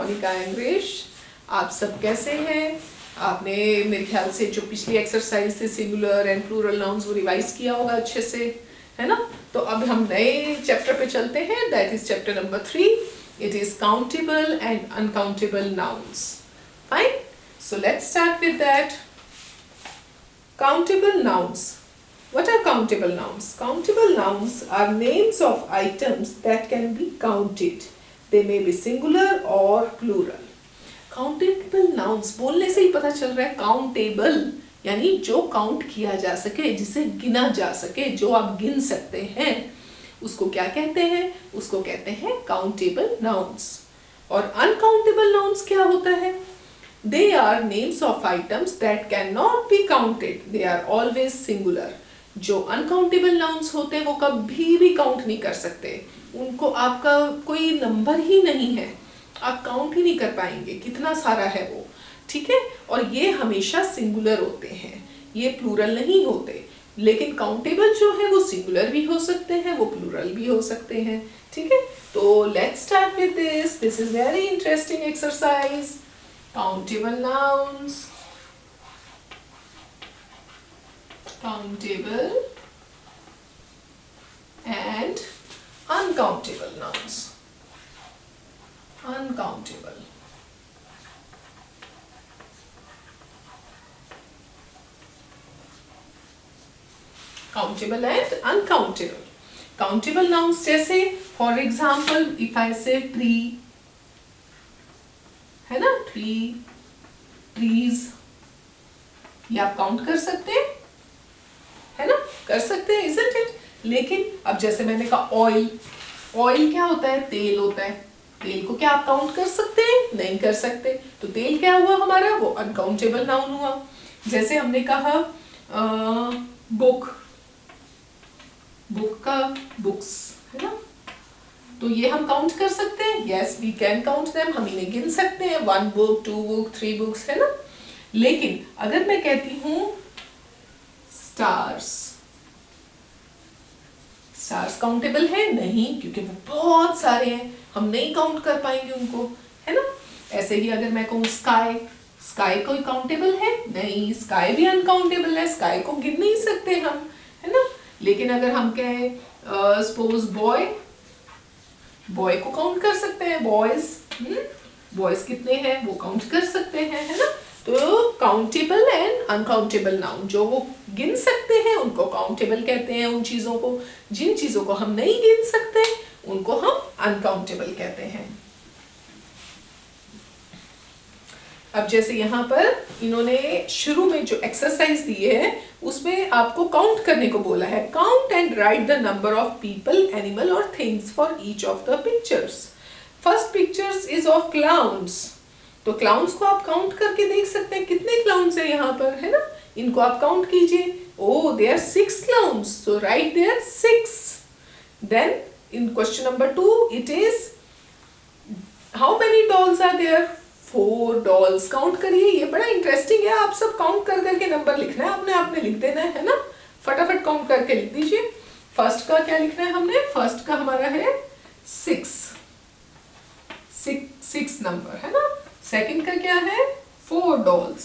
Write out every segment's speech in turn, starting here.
Monika English. आप सब कैसे हैं? आपने मेरे ख्याल से जो पिछली एक्सरसाइज से सिंगुलर एंड प्लूरल नाउन्स वो रिवाइज किया होगा अच्छे से, है ना? तो अब हम नए चैप्टर पे चलते हैं, that is chapter number 3। It is countable and uncountable nouns. Fine, so let's start with that. Countable nouns. What are countable nouns? Countable nouns are names of items that can be counted. They may be singular or plural. Countable nouns बोलने से ही पता चल रहा है countable यानी जो count किया जा सके, जिसे गिना जा सके, जो आप गिन सकते हैं, उसको क्या कहते हैं? उसको कहते हैं countable nouns. और uncountable nouns क्या होता है? They are names of items that cannot be counted. They are always singular. जो uncountable nouns होते हैं वो कभी भी काउंट नहीं कर सकते, उनको आपका कोई नंबर ही नहीं है, आप काउंट ही नहीं कर पाएंगे कितना सारा है वो, ठीक है? और ये हमेशा सिंगुलर होते हैं, ये प्लूरल नहीं होते। लेकिन काउंटेबल जो है वो सिंगुलर भी हो सकते हैं, वो प्लूरल भी हो सकते हैं, ठीक है? तो let's start with this. This is very interesting exercise. Countable nouns, countable and uncountable nouns. Uncountable. Countable and uncountable. Countable nouns जैसे for example if I say tree, है ना, ट्री, ट्रीज, ये आप काउंट कर सकते हैं, है ना, कर सकते हैं, isn't it? लेकिन अब जैसे मैंने कहा ऑयल, ऑयल क्या होता है? तेल होता है। तेल को क्या आप काउंट कर सकते हैं? नहीं कर सकते। तो तेल क्या हुआ हमारा? वो अनकाउंटेबल नाउन हुआ। जैसे हमने कहा बुक, बुक का बुक्स, है ना, तो ये हम काउंट कर सकते हैं। Yes, we can count them, हम इन्हें गिन सकते हैं, 1 बुक, 2 बुक, 3 बुक्स, है ना। लेकिन अगर मैं कहती हूं स्टार्स, स्टार्स काउंटेबल है? नहीं, क्योंकि वो बहुत सारे हैं, हम नहीं काउंट कर पाएंगे उनको, है ना। ऐसे ही अगर मैं कहूँ स्काई, स्काई कोई काउंटेबल है? नहीं, स्काई भी अनकाउंटेबल है, स्काई को गिन नहीं सकते हम, है ना। लेकिन अगर हम कहें सपोज बॉय, बॉय को काउंट कर सकते हैं, बॉयज, बॉयज कितने हैं वो काउंट कर सकते हैं, है ना। तो काउंटेबल एंड अनकाउंटेबल नाउन, जो वो गिन सकते हैं उनको काउंटेबल कहते हैं उन चीजों को, जिन चीजों को हम नहीं गिन सकते उनको हम अनकाउंटेबल कहते हैं। अब जैसे यहाँ पर इन्होंने शुरू में जो एक्सरसाइज दी है उसमें आपको काउंट करने को बोला है। Count and write the number of people, animal और things for each of the pictures. First pictures is of clowns, तो क्लाउन्स को आप काउंट करके देख सकते हैं कितने क्लाउन्स है यहाँ पर, है ना। इनको आप काउंट कीजिए। Oh, there 6 clowns, so right there 6। Then in question number 2 it is how many dolls are there? 4 dolls. Count करिए, ये बड़ा इंटरेस्टिंग है, आप सब काउंट कर करके नंबर लिखना है, अपने आप में लिख देना है ना। फटाफट काउंट करके लिख दीजिए। फर्स्ट का क्या लिखना है हमने? फर्स्ट का हमारा है 6 नंबर, है ना। सेकंड का क्या है? 4 डॉल्स,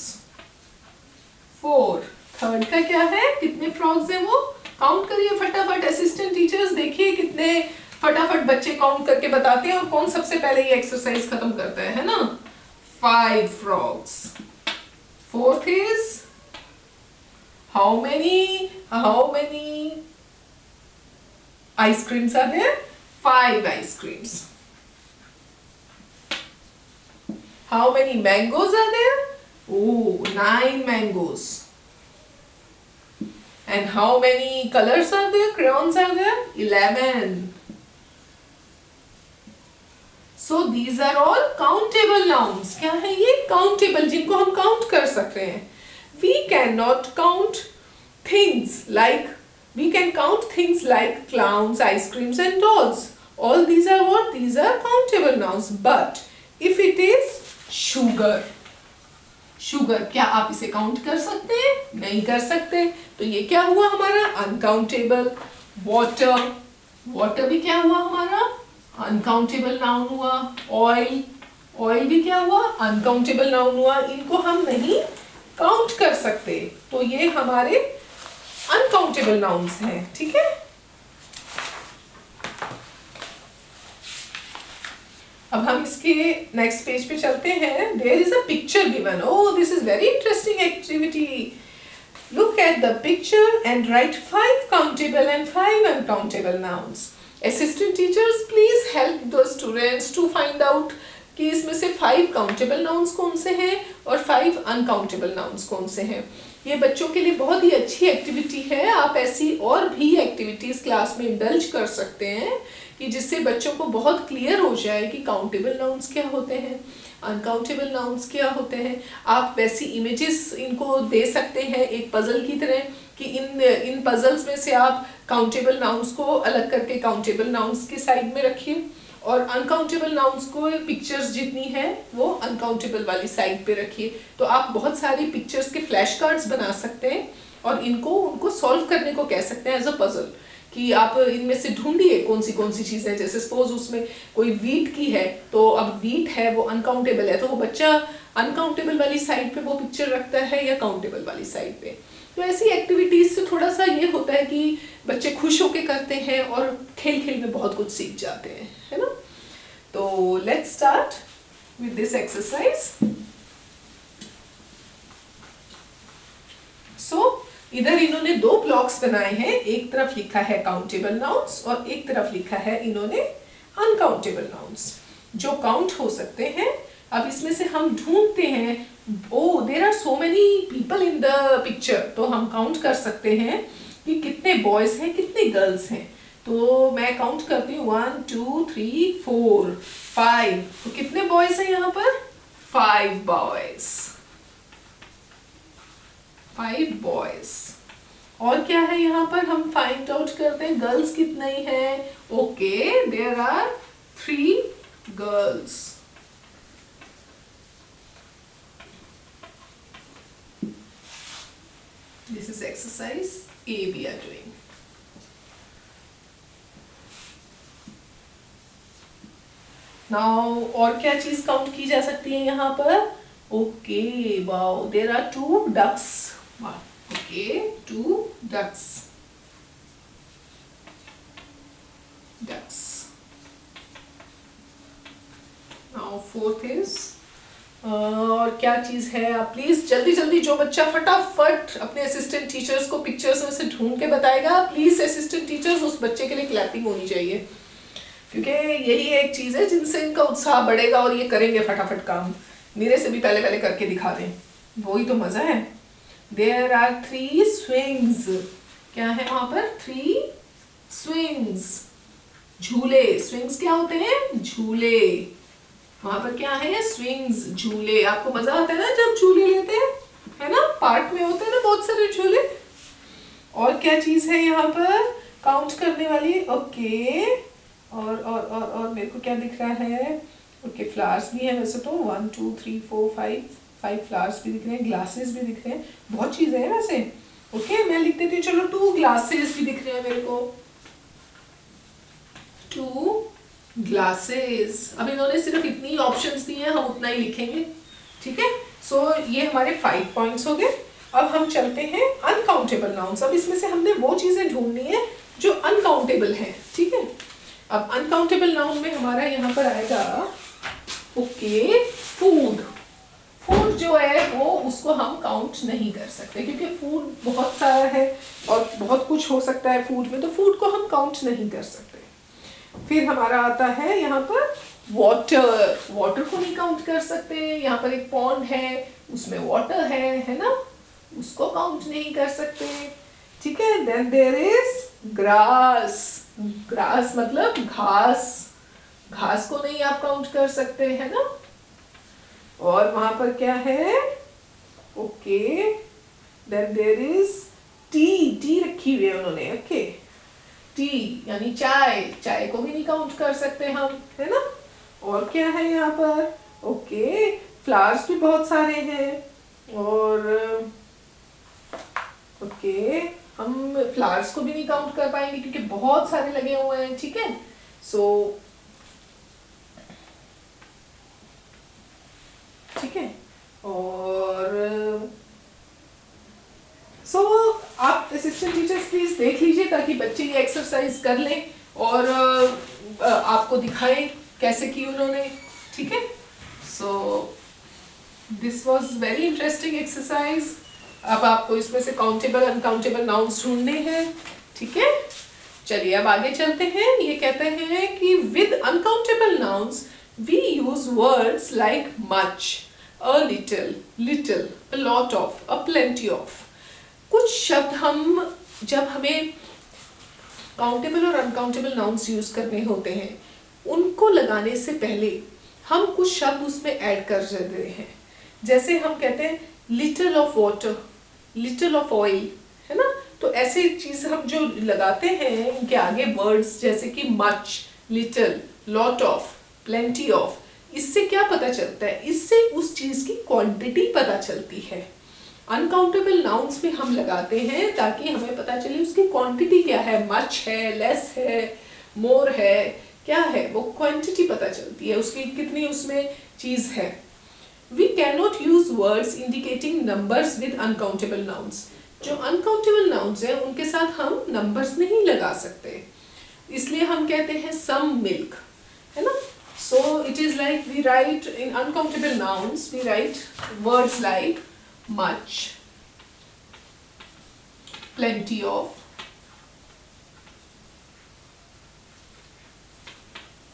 4। थर्ड का क्या है? कितने फ्रॉग्स हैं वो? काउंट करिए फटाफट। असिस्टेंट टीचर्स देखिए कितने फटाफट बच्चे काउंट करके बताते हैं और कौन सबसे पहले ये एक्सरसाइज खत्म करता है ना। 5 frogs. Fourth is how many ice creams are there? 5 ice creams. How many mangoes are there? Oh, 9 mangoes. And how many colors are there? Crayons are there? 11. So these are all countable nouns. क्या है ये? Countable, जिनको हम count कर सकते हैं। We cannot count things like, we can count things like clowns, ice creams and dolls. All these are what? These are countable nouns. But if it is sugar, sugar, क्या आप इसे count कर सकते हैं? नहीं कर सकते, तो ये क्या हुआ हमारा? अनकाउंटेबल। वाटर, वाटर भी क्या हुआ हमारा? अनकाउंटेबल नाउन हुआ। ऑयल, ऑयल भी क्या हुआ, अनकाउंटेबल नाउन हुआ, इनको हम नहीं काउंट कर सकते, तो ये हमारे अनकाउंटेबल नाउन्स हैं, ठीक है। अब हम इसके नेक्स्ट पेज पे चलते हैं। There is a picture given, oh this is very interesting activity. Look at the picture and write 5 countable and 5 uncountable nouns. Assistant teachers, please help the students to find out कि इसमें से 5 countable nouns कौन से हैं और 5 uncountable nouns कौन से हैं। ये बच्चों के लिए बहुत ही अच्छी एक्टिविटी है। आप ऐसी और भी एक्टिविटीज क्लास में इंडल्ज कर सकते हैं कि जिससे बच्चों को बहुत क्लियर हो जाए कि काउंटेबल नाउन्स क्या होते हैं, अनकाउंटेबल नाउन्स क्या होते हैं। आप वैसी इमेजेस इनको दे सकते हैं एक पजल की तरह कि इन पजल्स में से आप काउंटेबल नाउन्स को अलग करके काउंटेबल नाउन्स के साइड में रखिए और अनकाउंटेबल नाउन्स को पिक्चर्स जितनी है वो अनकाउंटेबल वाली साइड पे रखिए। तो आप बहुत सारी पिक्चर्स के फ्लैश कार्ड्स बना सकते हैं और उनको सॉल्व करने को कह सकते हैं एज अ पजल कि आप इनमें से ढूंढिए कौन सी चीजें। जैसे सपोज उसमें कोई वीट की है तो अब वीट है वो अनकाउंटेबल है, तो वो बच्चा अनकाउंटेबल वाली साइड पे वो पिक्चर रखता है या काउंटेबल वाली साइड पे। तो ऐसी एक्टिविटीज से थोड़ा सा ये होता है कि बच्चे खुश होके करते हैं और खेल खेल में बहुत कुछ सीख जाते हैं, है ना। तो let's start with this exercise. इधर इन्होंने 2 ब्लॉक्स बनाए हैं, एक तरफ लिखा है काउंटेबल नाउन्स और एक तरफ लिखा है इन्होंने अनकाउंटेबल नाउन्स जो काउंट हो सकते हैं। अब इसमें से हम ढूंढते हैं, oh there are so many people in the picture, तो हम काउंट कर सकते हैं कि कितने बॉयज हैं कितने गर्ल्स हैं। तो मैं काउंट करती हूँ 1 2 3 4 5। तो कितने बॉयज हैं यहाँ पर, 5 बॉयज, 5 बॉयज। और क्या है यहाँ पर हम फाइंड आउट करते हैं गर्ल्स कितनी है। Okay there are 3 girls. This is exercise A we are doing. Now और क्या चीज काउंट की जा सकती है यहाँ पर। Okay wow there are 2 ducks. Okay 2 ducks. Now 4th is और क्या चीज है। आप प्लीज जल्दी जल्दी जो बच्चा फटाफट अपने असिस्टेंट टीचर्स को पिक्चर्स में से ढूंढ के बताएगा, प्लीज असिस्टेंट टीचर्स उस बच्चे के लिए क्लैपिंग होनी चाहिए, क्योंकि यही एक चीज है जिनसे इनका उत्साह बढ़ेगा और ये करेंगे फटाफट काम। मेरे से भी पहले करके दिखा दें, वही तो मजा है। There are 3 swings. क्या है वहां पर, 3 स्विंग्स, झूले। स्विंग्स क्या होते हैं, झूले। वहां पर क्या है, स्विंग्स, झूले। आपको मजा आता है ना जब झूले लेते हैं, है ना, पार्क में होते हैं ना बहुत सारे झूले। और क्या चीज है यहाँ पर काउंट करने वाली। ओके और मेरे को क्या दिख रहा है। ओके फ्लावर्स भी है वैसे तो 1 2 3 4 5 फ्लावर्स भी दिख रहे हैं, ग्लासेस भी दिख रहे हैं, बहुत चीजें हैं वैसे। ओके मैं लिख देती हूँ, चलो 2 ग्लासेस भी दिख रहे हैं मेरे को, 2 ग्लासेस। अब इन्होंने सिर्फ इतनी ऑप्शंस दी हैं, हम उतना ही लिखेंगे, ठीक है। सो ये हमारे 5 पॉइंट्स हो गए। अब हम चलते हैं अनकाउंटेबल नाउन्स। अब इसमें से हमने वो चीजें ढूंढनी है जो अनकाउंटेबल हैं, ठीक है। अब अनकाउंटेबल नाउन में हमारा यहाँ पर आएगा ओके फूड। फूड जो है वो उसको हम काउंट नहीं कर सकते क्योंकि फूड बहुत सारा है और बहुत कुछ हो सकता है फूड में, तो फूड को हम काउंट नहीं कर सकते। फिर हमारा आता है यहाँ पर वाटर। वाटर को नहीं काउंट कर सकते। यहाँ पर एक पॉन्ड है उसमें वाटर है ना, उसको काउंट नहीं कर सकते, ठीक है। Then there is grass. Grass मतलब घास। घास को नहीं आप काउंट कर सकते, है ना। और वहां पर क्या है, okay then there is tea. Tea रखी हुई है उन्होंने, ओके टी यानी चाय। चाय को भी नहीं काउंट कर सकते हम, है ना। और क्या है यहाँ पर, ओके फ्लावर्स भी बहुत सारे हैं और ओके हम फ्लावर्स को भी नहीं काउंट कर पाएंगे क्योंकि बहुत सारे लगे हुए हैं, ठीक है। सो असिस्टेंट टीचर्स प्लीज देख लीजिए ताकि बच्चे ये एक्सरसाइज कर लें और आपको दिखाएं कैसे की उन्होंने, ठीक है। So this was very interesting exercise. अब आपको इसमें से काउंटेबल अनकाउंटेबल नाउन्स ढूंढने हैं, ठीक है। चलिए अब आगे चलते हैं। ये कहते हैं कि with uncountable nouns we use words like much, a little, little, a lot of, a plenty of. कुछ शब्द हम जब हमें काउंटेबल और अनकाउंटेबल नाउन्स यूज करने होते हैं, उनको लगाने से पहले हम कुछ शब्द उसमें ऐड कर देते हैं। जैसे हम कहते हैं little of water, little of oil, है ना। तो ऐसे चीज हम जो लगाते हैं उनके आगे वर्ड्स जैसे कि much, little, lot of, plenty of, इससे क्या पता चलता है? इससे उस चीज की क्वांटिटी पता चलती है। अनकाउंटेबल नाउन्स में हम लगाते हैं ताकि हमें पता चले उसकी क्वांटिटी क्या है, मच है, लेस है, मोर है, क्या है, वो क्वांटिटी पता चलती है उसकी, कितनी उसमें चीज है। We cannot use words indicating numbers with uncountable nouns. जो uncountable nouns हैं उनके साथ हम numbers नहीं लगा सकते, इसलिए हम कहते हैं some milk, है ना। So it is like we write in uncountable nouns, we write words like much, plenty of,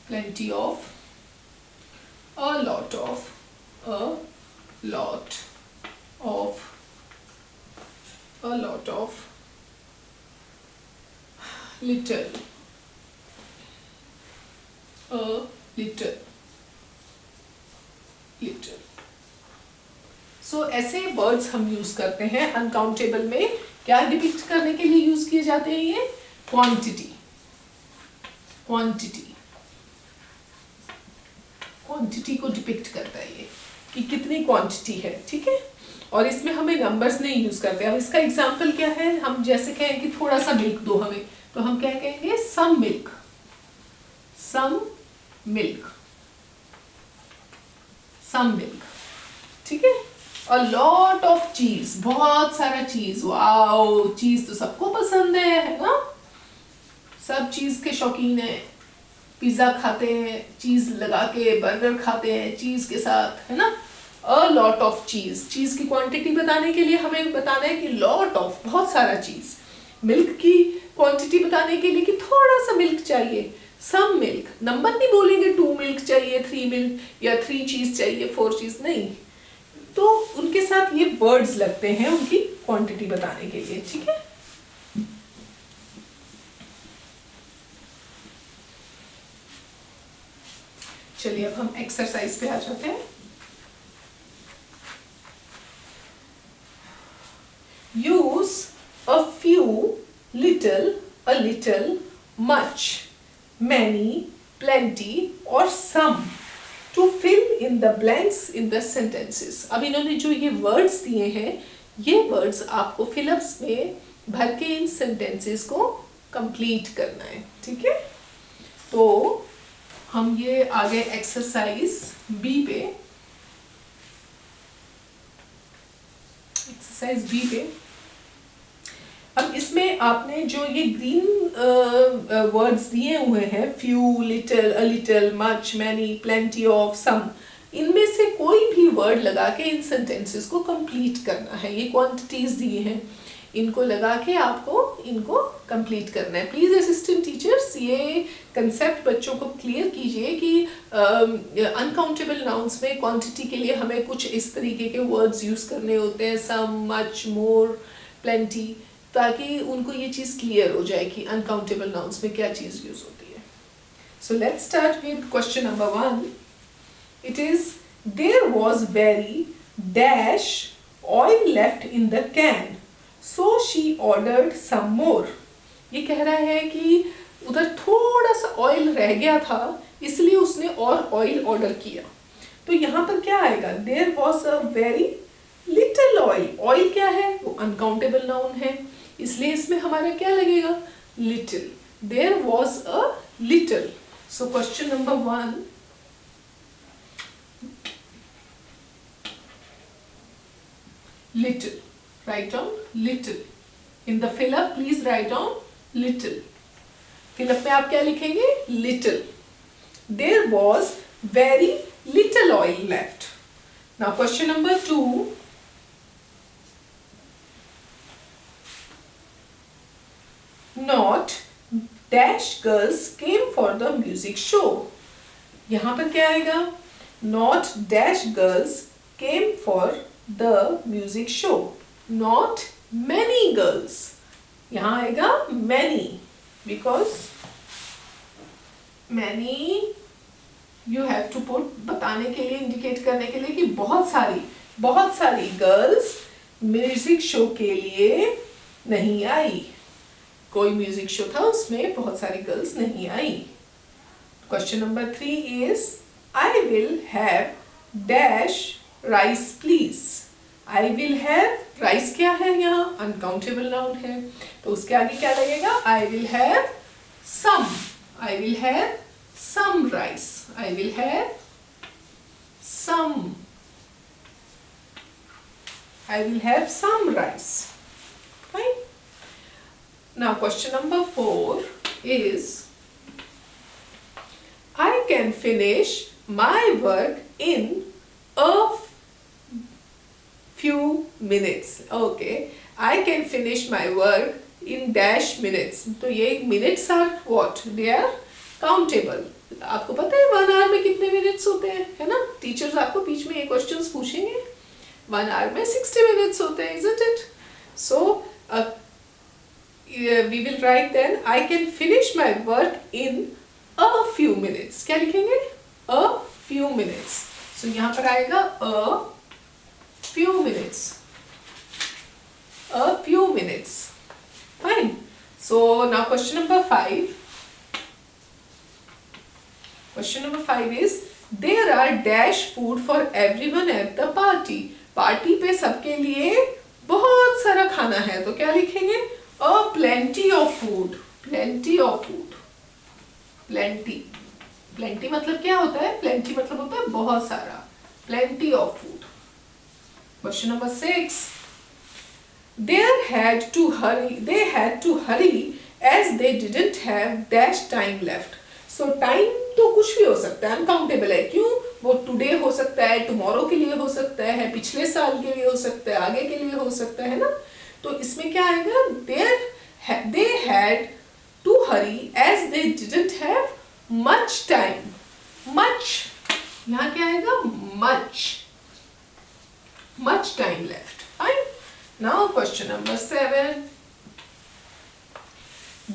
plenty of, a lot of, a lot of, a lot of, little, a little, little. So ऐसे words हम use करते हैं uncountable में। क्या depict करने के लिए use किए जाते हैं? ये क्वांटिटी, क्वांटिटी, क्वांटिटी को डिपिक्ट करता है ये कि कितनी क्वांटिटी है, ठीक है। और इसमें हमें नंबर्स नहीं यूज करते। अब इसका एग्जांपल क्या है? हम जैसे कहें कि थोड़ा सा मिल्क दो हमें, तो हम क्या कहेंगे? Some milk, some milk, some milk, ठीक है। अ लॉट ऑफ चीज, बहुत सारा चीज, वाओ, चीज तो सबको पसंद है ना, सब चीज के शौकीन है। पिज्जा खाते हैं चीज लगा के, बर्गर खाते हैं चीज के साथ, है ना। अ लॉट ऑफ चीज, चीज की क्वांटिटी बताने के लिए हमें बताना है कि लॉट ऑफ, बहुत सारा चीज। मिल्क की क्वांटिटी बताने के लिए कि थोड़ा सा मिल्क चाहिए, सम मिल्क। नंबर नहीं बोलेंगे 2 मिल्क चाहिए, 3 मिल्क या 3 चीज चाहिए, 4 चीज नहीं। तो उनके साथ ये वर्ड्स लगते हैं उनकी क्वांटिटी बताने के लिए, ठीक है। चलिए अब हम एक्सरसाइज पे आ जाते हैं। Use a few, little, a little, much, many, plenty और some to fill in the blanks in the sentences. अब इन्होंने जो ये वर्ड्स दिए हैं, ये वर्ड्स आपको फिलअप्स में भर के इन सेंटेंसेस को कंप्लीट करना है, ठीक है। तो हम ये आगे एक्सरसाइज बी पे, एक्सरसाइज बी पे, अब इसमें आपने जो ये ग्रीन वर्ड्स दिए हुए हैं, few, little, a little, much, many, plenty of, some, इनमें से कोई भी वर्ड लगा के इन सेंटेंसेस को कंप्लीट करना है। ये क्वांटिटीज दिए हैं, इनको लगा के आपको इनको कंप्लीट करना है। प्लीज असिस्टेंट टीचर्स ये कंसेप्ट बच्चों को क्लियर कीजिए कि अनकाउंटेबल नाउन्स में क्वांटिटी के लिए हमें कुछ इस तरीके के वर्ड्स यूज करने होते हैं, सम, मच, मोर, प्लेंटी, ताकि उनको ये चीज क्लियर हो जाए कि अनकाउंटेबल नाउन्स में क्या चीज यूज होती है। So let's start with question number 1. It is there was very dash oil left in the can, so she ordered some more. ये कह रहा है कि उधर थोड़ा सा ऑयल रह गया था, इसलिए उसने और ऑयल ऑर्डर किया। तो यहाँ पर क्या आएगा? There was a very little oil. Oil क्या है? वो अनकाउंटेबल नाउन है, इसलिए इसमें हमारा क्या लगेगा? Little. There was a little. So question number 1. Little. Write down little. In the fill up, please write down little. Fill up में आप क्या लिखेंगे? Little. There was very little oil left. Now question number 2. Not dash girls came for the music show. यहाँ पर क्या आएगा? Not dash girls came for the music show. Not many girls. यहाँ आएगा many because many you have to put बताने के लिए, indicate करने के लिए कि बहुत सारी गर्ल्स म्यूजिक शो के लिए नहीं आई. कोई म्यूजिक शो था उसमें बहुत सारी गर्ल्स नहीं आई. Question number 3 is I will have dash rice please. I will have, rice क्या है यहाँ? अनकाउंटेबल नाउन है, तो उसके आगे क्या लगेगा? I will have some. I will have some rice. I will have some. I will have some rice. Fine. Now question number 4 is I can finish my work in a few minutes. Okay. I can finish my work in dash minutes. तो ये minutes are what? They are countable. आपको पता है 1 our में कितने minutes होते हैं, है ना? टीचर्स आपको बीच में ये क्वेश्चंस पूछेंगे. 1 आवर में 60 मिनट्स होते हैं, isn't it? So we will write then I can finish my work in a few minutes. क्या लिखेंगे? A few minutes. So यहाँ पर आएगा a few minutes. A few minutes. Fine. So now question number 5. Question number 5 is there are dash food for everyone at the party. Party पे सबके लिए बहुत सारा खाना है, तो क्या लिखेंगे? A plenty of food. Plenty of food. Plenty. Plenty मतलब क्या होता है? Plenty मतलब होता है बहुत सारा. Plenty of food. Question number 6. They had to hurry as they didn't have dash time left. So time तो कुछ भी हो सकता है, अनकाउंटेबल है. क्यों? वो टुडे हो सकता है, टुमारो के लिए हो सकता है, पिछले साल के लिए हो सकता है, आगे के लिए हो सकता है ना. तो इसमें क्या आएगा? they had to hurry as they didn't have much time. much यहाँ क्या आएगा? much time left. Fine. Now question number 7.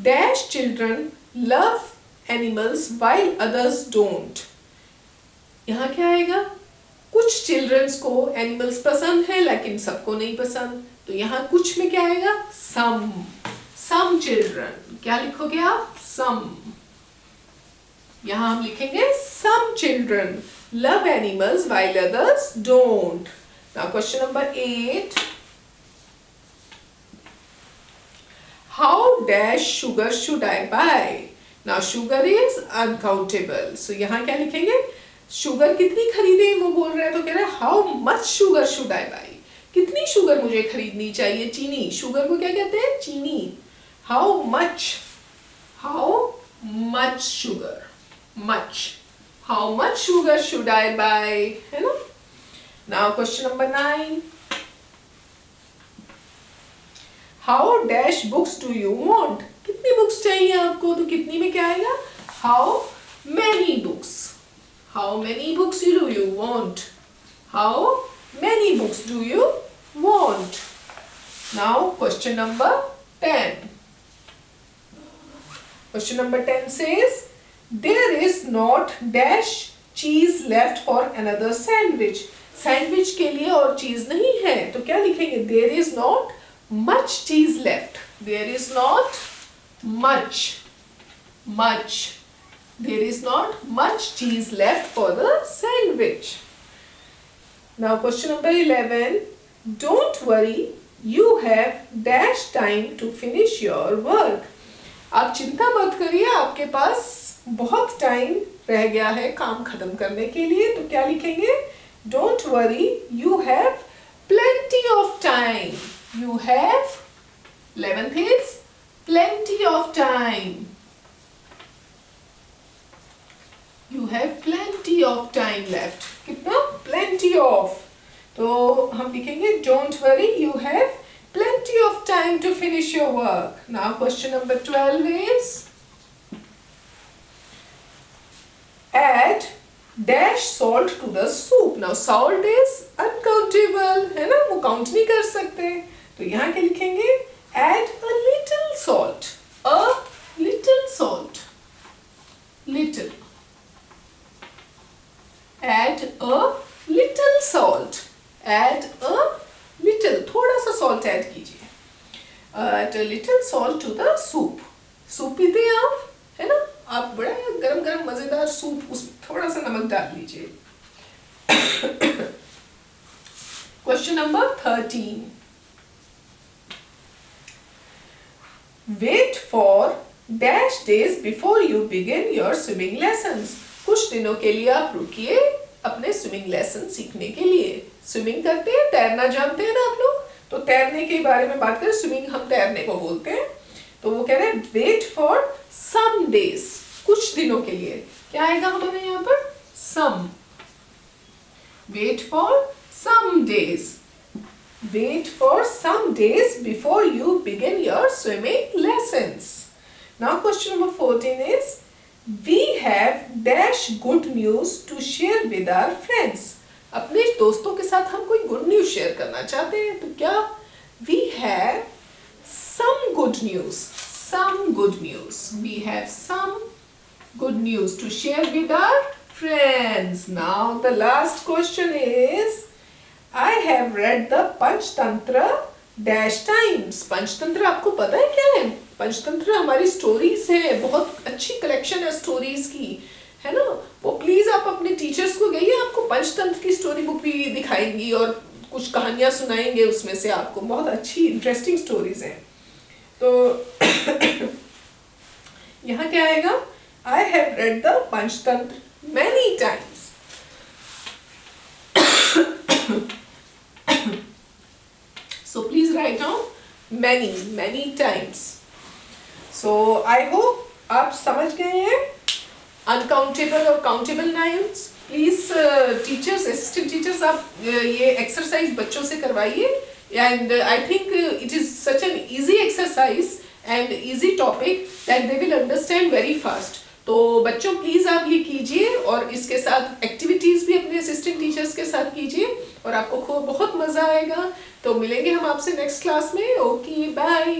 Dash children love animals while others don't. यहाँ क्या आएगा? कुछ चिल्ड्रंस को एनिमल्स पसंद है लेकिन सबको नहीं पसंद, तो यहाँ कुछ में क्या आएगा? some children. क्या लिखोगे आप? some. यहाँ हम लिखेंगे some children love animals while others don't. Now question number 8. How dash sugar should I buy? Now sugar is uncountable. So यहाँ क्या लिखेंगे? शुगर कितनी खरीदे वो बोल रहे हैं, तो कह रहे हैं how much sugar should I buy? कितनी शुगर मुझे खरीदनी चाहिए? चीनी. शुगर को क्या कहते हैं? चीनी. How much sugar? How much sugar should I buy? है ना? Now question number 9. How dash books do you want? कितनी बुक्स चाहिए आपको? तो कितनी में क्या आएगा? How many books? How many books do you want? How many books do you want? Now question number 10. Question number 10 says there is not dash cheese left for another sandwich. Sandwich के लिए और चीज नहीं है, तो क्या लिखेंगे? There is not much cheese left. There is not much. There is not much cheese left for the sandwich. Now question number 11. Don't worry, you have dash time to finish your work. आप चिंता मत करिए, आपके पास बहुत time रह गया है काम खत्म करने के लिए, तो क्या लिखेंगे? Don't worry, you have plenty of time. You have 11th is plenty of time. You have plenty of time left. कितना? Plenty of. तो हम लिखेंगे don't worry, you have plenty of time to finish your work. Now question number 12 is add dash salt to the soup. Now salt is uncountable, है ना, वो count नहीं कर सकते, तो यहाँ क्या लिखेंगे? Add a little salt. A little salt. Little. Add a little salt. Add a little. थोड़ा सा salt add कीजिए. Add a little salt to the soup. Soup पीते हैं आप, है ना? आप बड़ा गरम गरम मजेदार सूप, उसमें थोड़ा सा नमक डाल लीजिए. Question number 13. Wait for dash days before you begin your swimming lessons. कुछ दिनों के लिए आप रुकिए अपने स्विमिंग लेसन सीखने के लिए. स्विमिंग करते हैं, तैरना जानते हैं ना आप लोग, तो तैरने के बारे में बात करें. स्विमिंग हम तैरने को बोलते हैं. तो वो कह रहे हैं वेट फॉर सम डेज, कुछ दिनों के लिए. क्या आएगा हमारे यहाँ पर? Some. Wait for some days. Wait for some days before you begin your swimming lessons. Now question number 14 is we have dash good news to share with our friends. अपने दोस्तों के साथ हम कोई गुड न्यूज शेयर करना चाहते हैं, तो क्या? We have some good news. Some good news. We have some good news to share with our friends. Now the last question is I have read the Panchatantra dash times. Panchatantra आपको पता है क्या है? पंचतंत्र हमारी स्टोरीज है, बहुत अच्छी कलेक्शन है स्टोरीज की, है ना. वो प्लीज आप अपने टीचर्स को गइए, आपको पंचतंत्र की स्टोरी बुक भी दिखाएंगी और कुछ कहानियां सुनाएंगे उसमें से आपको. बहुत अच्छी इंटरेस्टिंग स्टोरीज हैं. तो यहाँ क्या आएगा? I have read the Panchatantra many times. So please write down many times. So I hope आप समझ गए हैं अनकाउंटेबल और countable nouns. Please teachers, assistant teachers, आप ये एक्सरसाइज बच्चों से करवाइए. And I think it is such an easy exercise and easy topic that they will understand very fast. तो बच्चों प्लीज आप ये कीजिए और इसके साथ एक्टिविटीज भी अपने असिस्टेंट टीचर्स के साथ कीजिए और आपको खूब बहुत मजा आएगा. तो मिलेंगे हम आपसे नेक्स्ट क्लास में. Okay, bye.